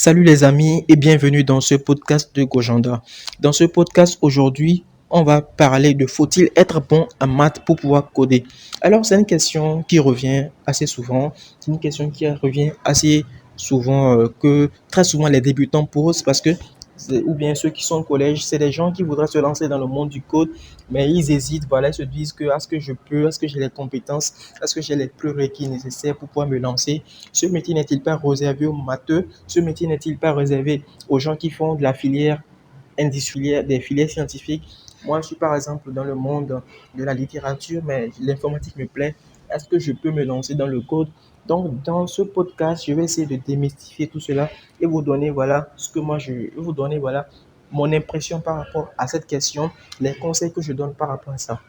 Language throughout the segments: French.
Salut les amis et bienvenue dans ce podcast de Gojanda. Dans ce podcast aujourd'hui, on va parler de faut-il être bon en maths pour pouvoir coder. Alors c'est une question qui revient assez souvent, c'est une question qui revient assez souvent que très souvent les débutants posent parce que ou bien ceux qui sont au collège, c'est des gens qui voudraient se lancer dans le monde du code, mais ils hésitent, voilà, ils se disent que est-ce que je peux, est-ce que j'ai les compétences, est-ce que j'ai les prérequis nécessaires pour pouvoir me lancer. Ce métier n'est-il pas réservé aux matheux? Ce métier n'est-il pas réservé aux gens qui font de la filière industrielle, des filières scientifiques? Moi, je suis par exemple dans le monde de la littérature, mais l'informatique me plaît. Est-ce que je peux me lancer dans le code? Donc, dans ce podcast, je vais essayer de démystifier tout cela et vous donner, voilà, ce que moi, je vais vous donner, voilà, mon impression par rapport à cette question, les conseils que je donne par rapport à ça.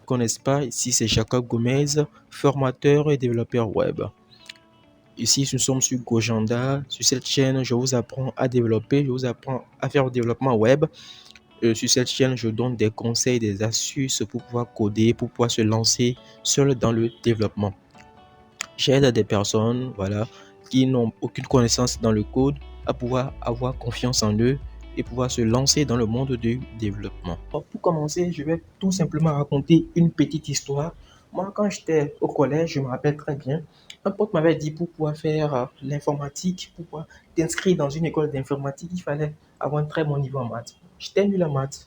Connaissent pas, ici c'est Jacob Gomez, formateur et développeur web. Ici, nous sommes sur Gojanda. Sur cette chaîne, je vous apprends à développer, je vous apprends à faire le développement web. Sur cette chaîne, je donne des conseils, des astuces pour pouvoir coder, pour pouvoir se lancer seul dans le développement. J'aide des personnes, voilà, qui n'ont aucune connaissance dans le code à pouvoir avoir confiance en eux et pouvoir se lancer dans le monde du développement. Pour commencer, je vais tout simplement raconter une petite histoire. Moi, quand j'étais au collège, je me rappelle très bien, un pote m'avait dit pour pouvoir faire l'informatique, pour pouvoir t'inscrire dans une école d'informatique, il fallait avoir un très bon niveau en maths. J'étais nul en maths.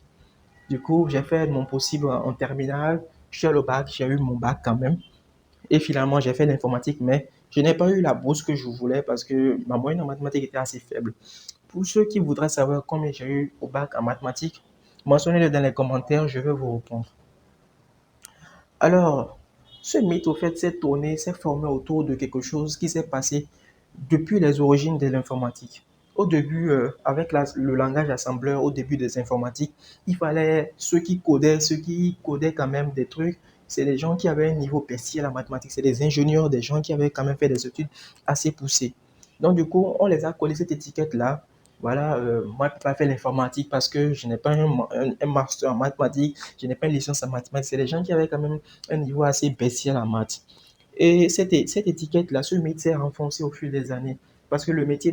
Du coup, j'ai fait mon possible en terminale. Je suis allé au bac, j'ai eu mon bac quand même. Et finalement, j'ai fait l'informatique, mais je n'ai pas eu la bourse que je voulais parce que ma moyenne en mathématiques était assez faible. Pour ceux qui voudraient savoir combien j'ai eu au bac en mathématiques, mentionnez-le dans les commentaires, je vais vous répondre. Alors, ce mythe, au fait, s'est tourné, s'est formé autour de quelque chose qui s'est passé depuis les origines de l'informatique. Au début, avec le langage assembleur, au début des informatiques, il fallait ceux qui codaient quand même des trucs, c'est des gens qui avaient un niveau bestial en mathématiques, c'est des ingénieurs, des gens qui avaient quand même fait des études assez poussées. Donc, du coup, on les a collé cette étiquette-là. Voilà, moi, je ne peux pas faire l'informatique parce que je n'ai pas un master en mathématiques, je n'ai pas une licence en mathématiques. C'est des gens qui avaient quand même un niveau assez bestial en maths. Et cette étiquette-là, ce mythe s'est renforcé au fil des années parce que le métier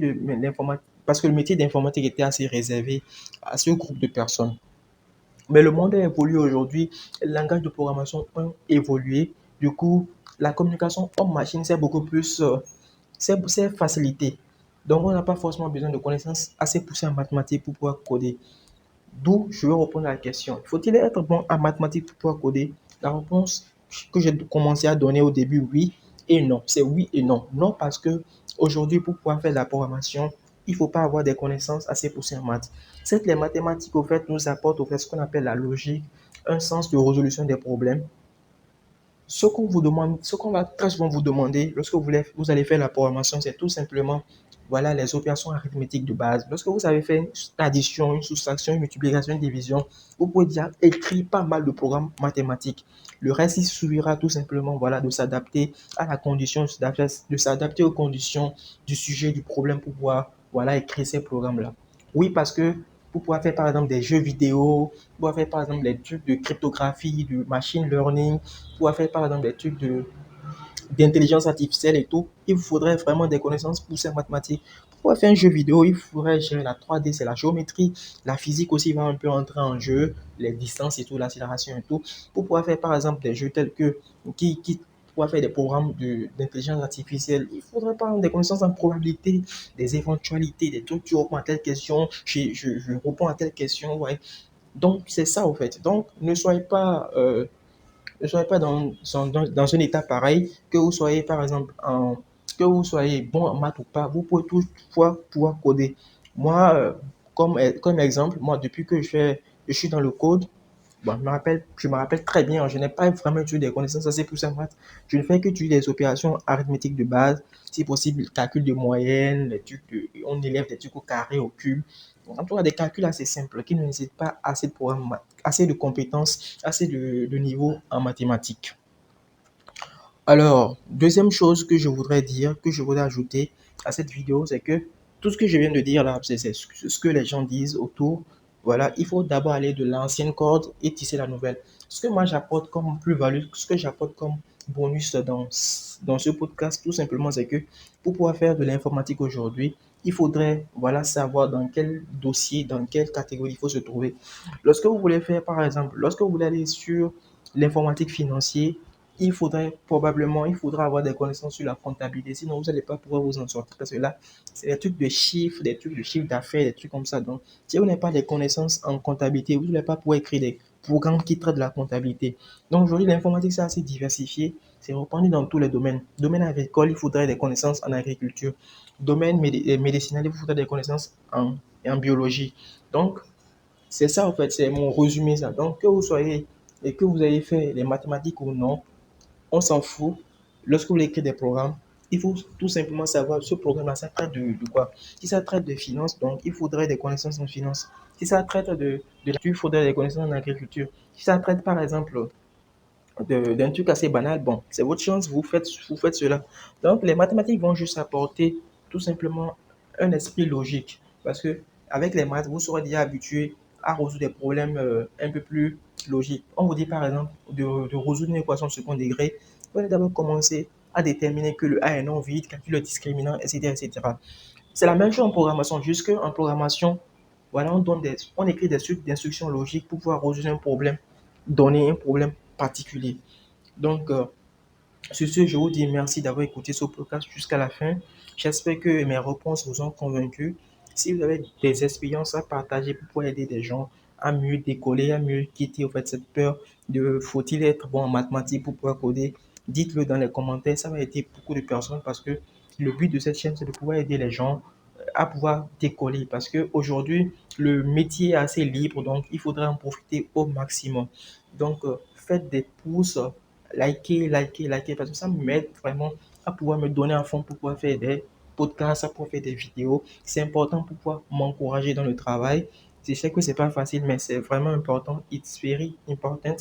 d'informatique était assez réservé à ce groupe de personnes. Mais le monde a évolué aujourd'hui, les langages de programmation ont évolué. Du coup, la communication homme-machine s'est beaucoup plus c'est facilité. Donc, on n'a pas forcément besoin de connaissances assez poussées en mathématiques pour pouvoir coder. D'où je vais répondre à la question. Faut-il être bon en mathématiques pour pouvoir coder? La réponse que j'ai commencé à donner au début, oui et non. C'est oui et non. Non parce que aujourd'hui, pour pouvoir faire de la programmation, il ne faut pas avoir des connaissances assez poussées en maths. Certes, les mathématiques, au fait, nous apportent au fait ce qu'on appelle la logique, un sens de résolution des problèmes. Ce qu'on vous demande, ce qu'on va très souvent vous demander lorsque vous allez faire la programmation, c'est tout simplement, voilà, les opérations arithmétiques de base. Lorsque vous avez fait une addition, une soustraction, une multiplication, une division, vous pouvez déjà écrire pas mal de programmes mathématiques. Le reste, il suffira tout simplement, voilà, de s'adapter à la condition, de s'adapter aux conditions du sujet, du problème pour pouvoir, voilà, écrire ces programmes-là. Oui, parce que pour pouvoir faire par exemple des jeux vidéo, pour pouvoir faire par exemple des trucs de cryptographie, de machine learning, pour faire par exemple des trucs d'intelligence artificielle et tout, il vous faudrait vraiment des connaissances poussées en mathématiques. Pour pouvoir faire un jeu vidéo, il faudrait gérer la 3D, c'est la géométrie, la physique aussi va un peu entrer en jeu, les distances et tout, l'accélération et tout. Pour pouvoir faire par exemple des jeux tels que qui pouvoir faire des programmes d'intelligence artificielle, il faudrait par exemple des connaissances en probabilité, des éventualités, des trucs, tu réponds à telle question, je réponds à telle question, ouais. Donc c'est ça au fait. Donc ne soyez pas dans un état pareil, que vous soyez par exemple que vous soyez bon en maths ou pas, vous pouvez toutefois pouvoir coder. Moi, comme exemple, moi depuis que je suis dans le code, bon, je me rappelle très bien, je n'ai pas vraiment eu des connaissances assez poussées en maths. Je ne fais que des opérations arithmétiques de base, si possible, calcul de moyenne, on élève des trucs au carré, au cube. En tout cas, des calculs assez simples qui ne nécessitent pas assez de programmes, assez de compétences, assez de niveau en mathématiques. Alors, deuxième chose que je voudrais dire, que je voudrais ajouter à cette vidéo, c'est que tout ce que je viens de dire là, c'est ce que les gens disent autour. Voilà, il faut d'abord aller de l'ancienne corde et tisser la nouvelle. Ce que moi j'apporte comme plus-value, ce que j'apporte comme bonus dans ce podcast, tout simplement, c'est que pour pouvoir faire de l'informatique aujourd'hui, il faudrait voilà, savoir dans quel dossier, dans quelle catégorie il faut se trouver. Lorsque vous voulez faire, par exemple, lorsque vous voulez aller sur l'informatique financière, il faudra avoir des connaissances sur la comptabilité, sinon vous n'allez pas pouvoir vous en sortir parce que là, c'est des trucs de chiffres d'affaires, des trucs comme ça. Donc, si vous n'avez pas des connaissances en comptabilité, vous n'allez pas pouvoir écrire des programmes qui traitent de la comptabilité. Donc, aujourd'hui, l'informatique, c'est assez diversifié, c'est répandu dans tous les domaines. Domaine agricole, il faudrait des connaissances en agriculture. Domaine médicinal, il faudrait des connaissances en biologie. Donc, c'est ça, en fait, c'est mon résumé, ça. Donc, que vous soyez et que vous ayez fait les mathématiques ou non, on s'en fout. Lorsque vous voulez écrire des programmes, il faut tout simplement savoir ce programme-là, ça traite de quoi. Si ça traite de finance, donc il faudrait des connaissances en finance. Si ça traite de l'agriculture, il faudrait des connaissances en agriculture. Si ça traite, par exemple, d'un truc assez banal, bon, c'est votre chance, vous faites cela. Donc, les mathématiques vont juste apporter tout simplement un esprit logique. Parce que avec les maths, vous serez déjà habitué à résoudre des problèmes un peu plus logiques. On vous dit par exemple de résoudre une équation de second degré. Vous allez d'abord commencer à déterminer que le A est non vide, calculer le discriminant, etc., etc. C'est la même chose en programmation, juste qu'en programmation, voilà, on écrit des suites d'instructions logiques pour pouvoir résoudre un problème, donner un problème particulier. Donc, sur ce, je vous dis merci d'avoir écouté ce podcast jusqu'à la fin. J'espère que mes réponses vous ont convaincu. Si vous avez des expériences à partager pour pouvoir aider des gens à mieux décoller, à mieux quitter en fait, cette peur de faut-il être bon en mathématiques pour pouvoir coder, dites-le dans les commentaires. Ça va aider beaucoup de personnes parce que le but de cette chaîne, c'est de pouvoir aider les gens à pouvoir décoller parce qu'aujourd'hui, le métier est assez libre, donc il faudrait en profiter au maximum. Donc, faites des pouces, likez, parce que ça m'aide vraiment à pouvoir me donner à fond pour pouvoir faire des podcasts, pour pouvoir faire des vidéos. C'est important pour pouvoir m'encourager dans le travail. Je sais que c'est pas facile, mais c'est vraiment important. It's very important.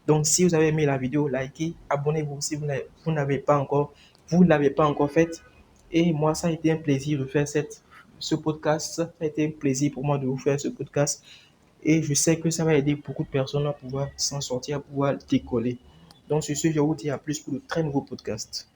Donc, si vous avez aimé la vidéo, likez, abonnez-vous si vous n'avez pas encore, vous ne l'avez pas encore fait. Et moi, ça a été un plaisir de faire ce podcast. Ça a été un plaisir pour moi de vous faire ce podcast. Et je sais que ça va aider beaucoup de personnes à pouvoir s'en sortir, à pouvoir décoller. Donc, sur ce, je vous dis à plus pour de très nouveaux podcasts.